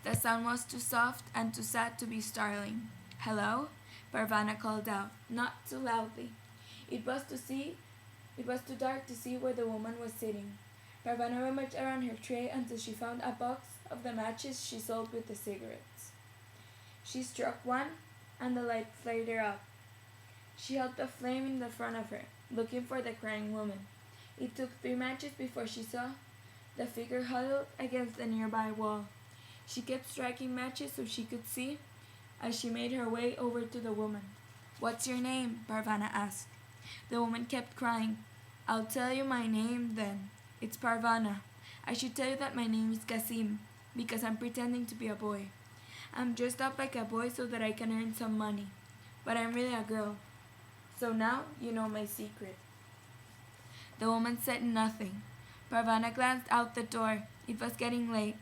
The sound was too soft and too sad to be startling. "Hello?" Parvana called out, not too loudly. It was to see It was too dark to see where the woman was sitting. Parvana rummaged around her tray until she found a box of the matches she sold with the cigarettes. She struck one, and the light flared her up. She held the flame in the front of her, looking for the crying woman. It took 3 matches before she saw the figure huddled against the nearby wall. She kept striking matches so she could see as she made her way over to the woman. "What's your name?" Parvana asked. The woman kept crying. "I'll tell you my name then. It's Parvana. I should tell you that my name is Kasim, because I'm pretending to be a boy. I'm dressed up like a boy so that I can earn some money. But I'm really a girl. So now you know my secret." The woman said nothing. Parvana glanced out the door. It was getting late.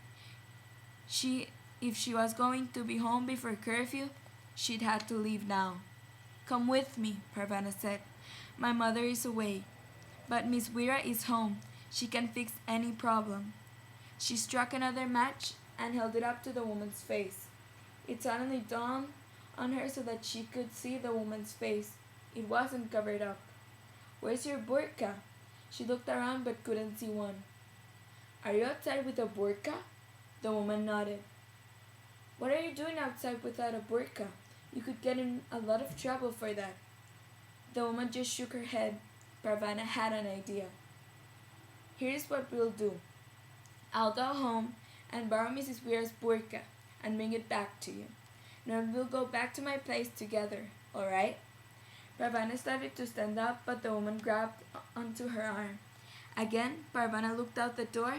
If she was going to be home before curfew, she'd have to leave now. "Come with me," Parvana said. "My mother is away, but Miss Wira is home. She can fix any problem." She struck another match and held it up to the woman's face. It suddenly dawned on her so that she could see the woman's face. It wasn't covered up. "Where's your burqa?" She looked around but couldn't see one. "Are you outside with a burqa?" The woman nodded. "What are you doing outside without a burqa? You could get in a lot of trouble for that." The woman just shook her head. Parvana had an idea. "Here's what we'll do. I'll go home and borrow Mrs. Weir's burqa and bring it back to you. Then we'll go back to my place together, all right?" Parvana started to stand up, but the woman grabbed onto her arm. Again, Parvana looked out the door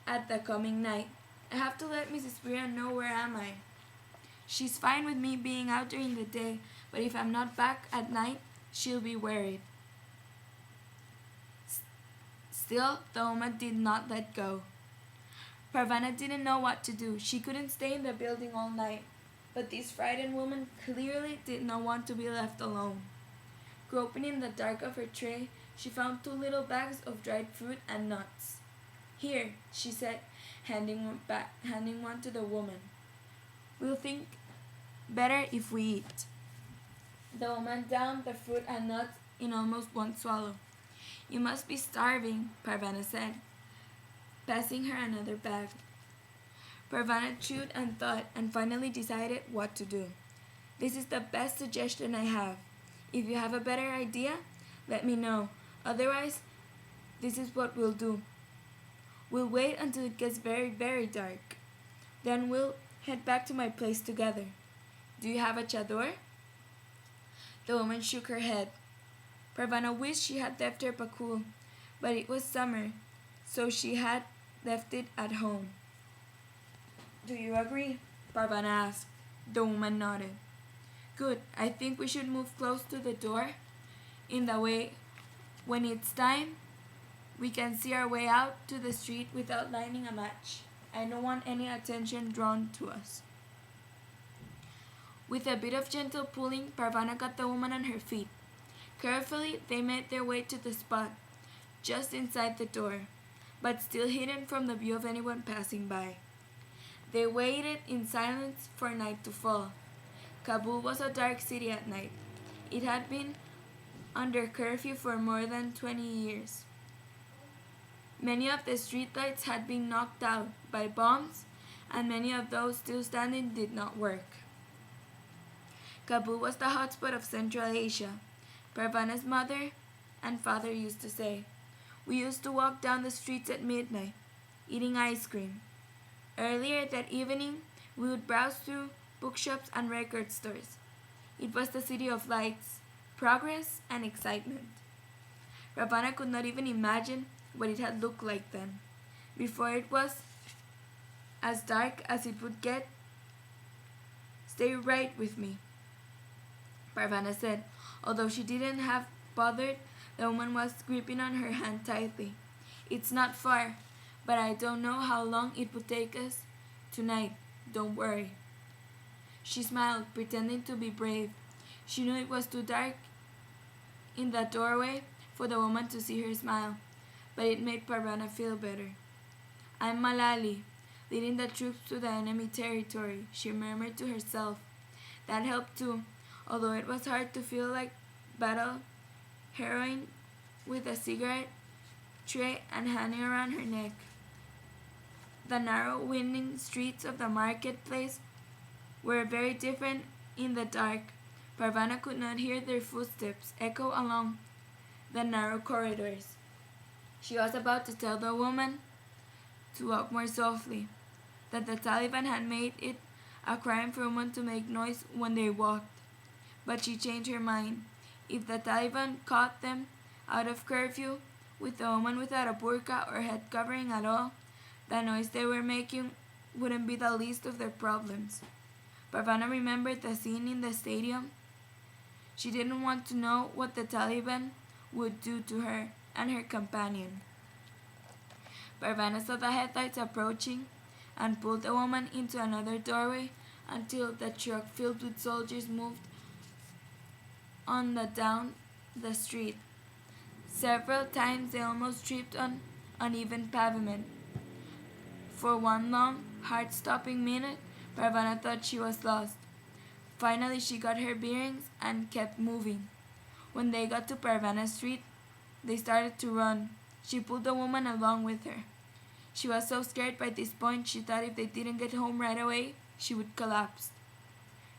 at the coming night. "I have to let Mrs. Weir know where am I. She's fine with me being out during the day, but if I'm not back at night, she'll be worried." Still, the woman did not let go. Parvana didn't know what to do. She couldn't stay in the building all night, but this frightened woman clearly did not want to be left alone. Groping in the dark of her tray, she found 2 little bags of dried fruit and nuts. "Here," she said, handing one to the woman. "We'll think better if we eat." The woman downed the fruit and nuts in almost one swallow. "You must be starving," Parvana said, passing her another bag. Parvana chewed and thought and finally decided what to do. "This is the best suggestion I have. If you have a better idea, let me know. Otherwise, this is what we'll do. We'll wait until it gets very, very dark. Then we'll head back to my place together. Do you have a chador?" The woman shook her head. Parvana wished she had left her pakul, but it was summer, so she had left it at home. "Do you agree?" Parvana asked. The woman nodded. "Good. I think we should move close to the door. In the way, when it's time, we can see our way out to the street without lighting a match. I don't want any attention drawn to us." With a bit of gentle pulling, Parvana got the woman on her feet. Carefully, they made their way to the spot, just inside the door, but still hidden from the view of anyone passing by. They waited in silence for night to fall. Kabul was a dark city at night. It had been under curfew for more than 20 years. Many of the streetlights had been knocked out by bombs, and many of those still standing did not work. Kabul was the hotspot of Central Asia. Parvana's mother and father used to say, "We used to walk down the streets at midnight, eating ice cream. Earlier that evening, we would browse through bookshops and record stores. It was the city of lights, progress, and excitement." Parvana could not even imagine what it had looked like then, before it was as dark as it would get. "Stay right with me," Parvana said. Although she didn't have bothered, the woman was gripping on her hand tightly. "It's not far, but I don't know how long it would take us tonight. Don't worry." She smiled, pretending to be brave. She knew it was too dark in the doorway for the woman to see her smile, but it made Parvana feel better. "I'm Malali. leading the troops to the enemy territory, she murmured to herself. That helped too, although it was hard to feel like battle heroine with a cigarette tray and hanging around her neck. The narrow, winding streets of the marketplace were very different in the dark. Parvana could not hear their footsteps echo along the narrow corridors. She was about to tell the woman to walk more softly, that the Taliban had made it a crime for women to make noise when they walked. But she changed her mind. If the Taliban caught them out of curfew with a woman without a burqa or head covering at all, the noise they were making wouldn't be the least of their problems. Parvana remembered the scene in the stadium. She didn't want to know what the Taliban would do to her and her companion. Parvana saw the headlights approaching and pulled the woman into another doorway until the truck filled with soldiers moved on down the street. Several times they almost tripped on uneven pavement. For one long, heart-stopping minute, Parvana thought she was lost. Finally, she got her bearings and kept moving. When they got to Parvana Street, they started to run. She pulled the woman along with her. She was so scared by this point she thought if they didn't get home right away, she would collapse.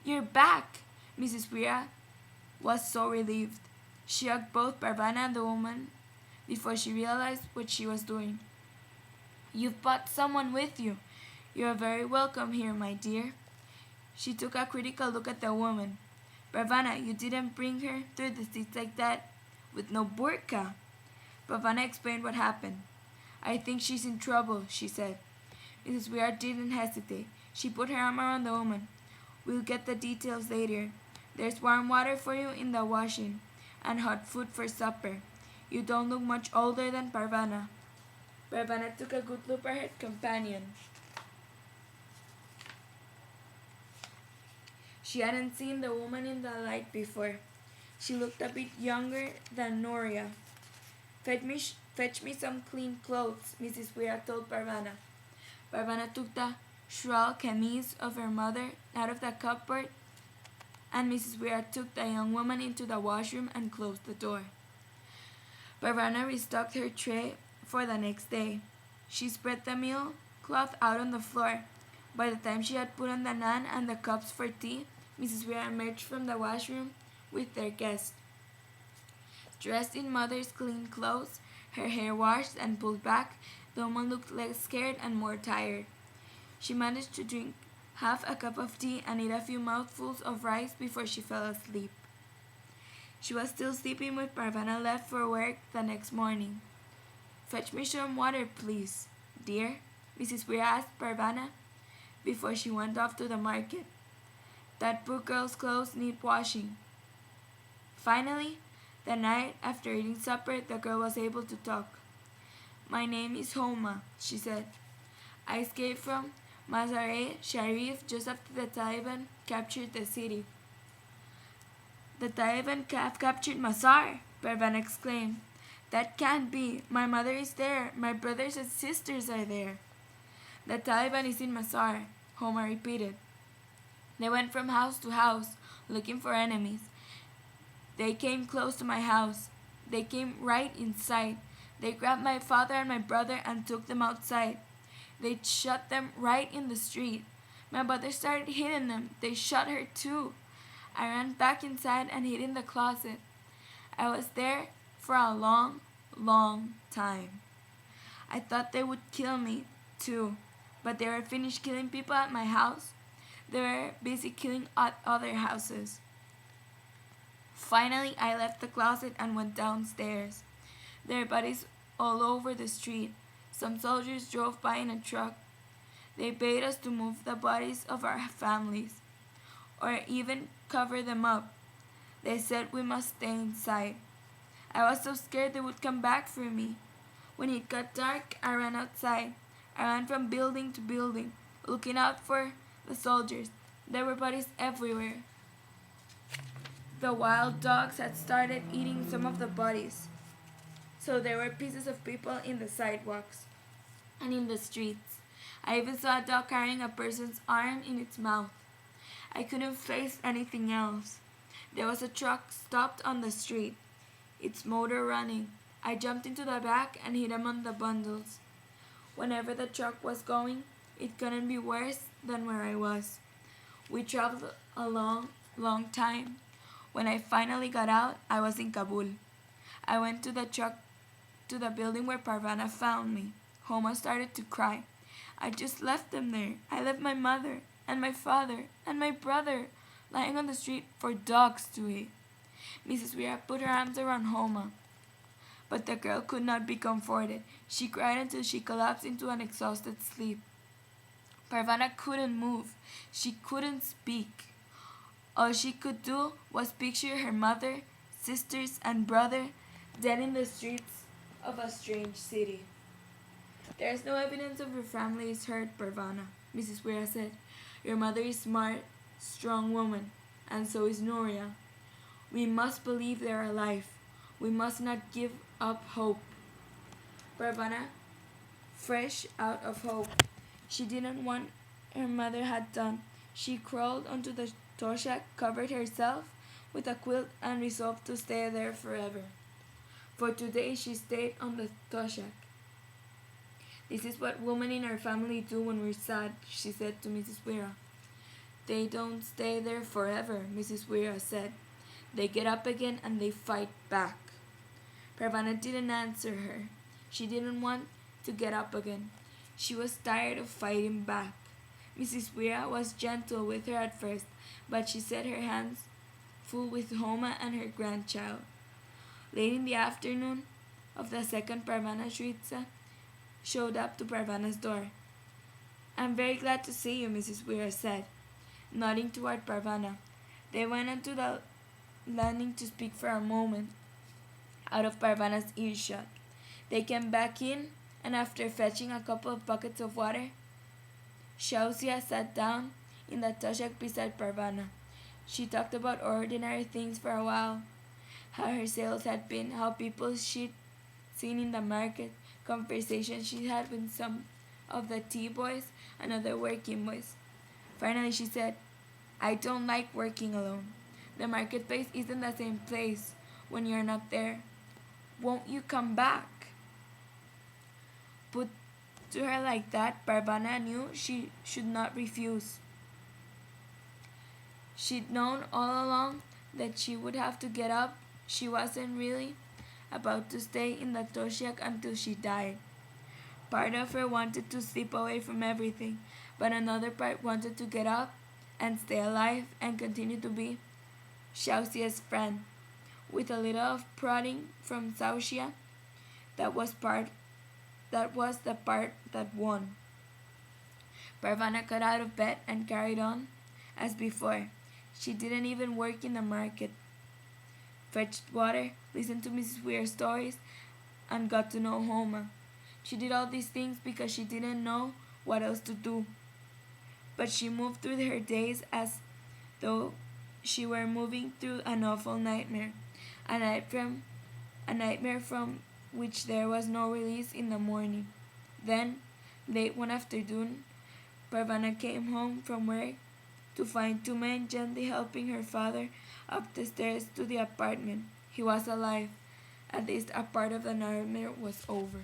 "You're back!" Mrs. Weir was so relieved. She hugged both Parvana and the woman before she realized what she was doing. "You've brought someone with you. You're very welcome here, my dear." She took a critical look at the woman. "Parvana, you didn't bring her through the streets like that, with no burqa." Parvana explained what happened. "I think she's in trouble," she said. Mrs. Weir didn't hesitate. She put her arm around the woman. "We'll get the details later. There's warm water for you in the washing, and hot food for supper. You don't look much older than Parvana." Parvana took a good look at her companion. She hadn't seen the woman in the light before. She looked a bit younger than Noria. Fetch me some clean clothes," Mrs. Weir told Parvana. Parvana took the shawl camise of her mother out of the cupboard, and Mrs. Weir took the young woman into the washroom and closed the door. Parvana restocked her tray for the next day. She spread the meal cloth out on the floor. By the time she had put on the naan and the cups for tea, Mrs. Weir emerged from the washroom with their guest. Dressed in mother's clean clothes, her hair washed and pulled back, the woman looked less scared and more tired. She managed to drink half a cup of tea and eat a few mouthfuls of rice before she fell asleep. She was still sleeping when Parvana left for work the next morning. "Fetch me some water, please, dear," Mrs. Weir asked Parvana before she went off to the market. "That poor girl's clothes need washing." Finally, the night after eating supper, the girl was able to talk. "My name is Homa," she said. "I escaped from Mazar-e-Sharif just after the Taliban captured the city." "The Taliban have captured Mazar!" Parvana exclaimed. "That can't be. My mother is there. My brothers and sisters are there." "The Taliban is in Mazar," Homa repeated. "They went from house to house, looking for enemies. They came close to my house. They came right inside. They grabbed my father and my brother and took them outside. They shot them right in the street. My mother started hitting them. They shot her too. I ran back inside and hid in the closet. I was there for a long, long time. I thought they would kill me too, but they were finished killing people at my house. They were busy killing at other houses. Finally, I left the closet and went downstairs. There were bodies all over the street. Some soldiers drove by in a truck. They bade us to move the bodies of our families, or even cover them up. They said we must stay inside. I was so scared they would come back for me. When it got dark, I ran outside. I ran from building to building, looking out for the soldiers. There were bodies everywhere. The wild dogs had started eating some of the bodies, so there were pieces of people in the sidewalks and in the streets. I even saw a dog carrying a person's arm in its mouth. I couldn't face anything else. There was a truck stopped on the street, its motor running. I jumped into the back and hit him on the bundles. Whenever the truck was going, it couldn't be worse than where I was. We traveled a long time. When I finally got out, I was in Kabul. I went to the building where Parvana found me. Homa started to cry. I just left them there. I left my mother and my father and my brother lying on the street for dogs to eat. Mrs. Vera put her arms around Homa, but the girl could not be comforted. She cried until she collapsed into an exhausted sleep. Parvana couldn't move. She couldn't speak. All she could do was picture her mother, sisters, and brother dead in the streets of a strange city. There is no evidence of your family is hurt, Parvana, Mrs. Vera said. Your mother is smart, strong woman, and so is Nuria. We must believe they are alive. We must not give up hope. Parvana, fresh out of hope, she didn't want her mother had done. She crawled onto the toshak, covered herself with a quilt, and resolved to stay there forever. For today she stayed on the toshak. This is what women in our family do when we're sad, she said to Mrs. Vera. They don't stay there forever, Mrs. Vera said. They get up again and they fight back. Parvana didn't answer her. She didn't want to get up again. She was tired of fighting back. Mrs. Vera was gentle with her at first, but she set her hands full with Homa and her grandchild. Late in the afternoon of the second Parvana Shritsa showed up to Parvana's door. I'm very glad to see you, Mrs. Vera said, nodding toward Parvana. They went onto the landing to speak for a moment, out of Parvana's earshot. They came back in, and after fetching a couple of buckets of water, Shausia sat down in the toshak beside Parvana. She talked about ordinary things for a while, how her sales had been, how people she'd seen in the market, conversations she had with some of the tea boys and other working boys. Finally she said, I don't like working alone. The marketplace isn't the same place when you're not there. Won't you come back? Put to her like that, Parvana knew she should not refuse. She'd known all along that she would have to get up. She wasn't really about to stay in the toshak until she died. Part of her wanted to slip away from everything, but another part wanted to get up and stay alive and continue to be Shausia's friend. With a little of prodding from Sausia, that was the part that won. Parvana got out of bed and carried on as before. She didn't even work in the market. Fetched water, listened to Mrs. Weir's stories, and got to know Homa. She did all these things because she didn't know what else to do. But she moved through her days as though she were moving through an awful nightmare, a nightmare from which there was no release in the morning. Then, late one afternoon, Parvana came home from work to find two men gently helping her father up the stairs to the apartment. He was alive. At least a part of the nightmare was over.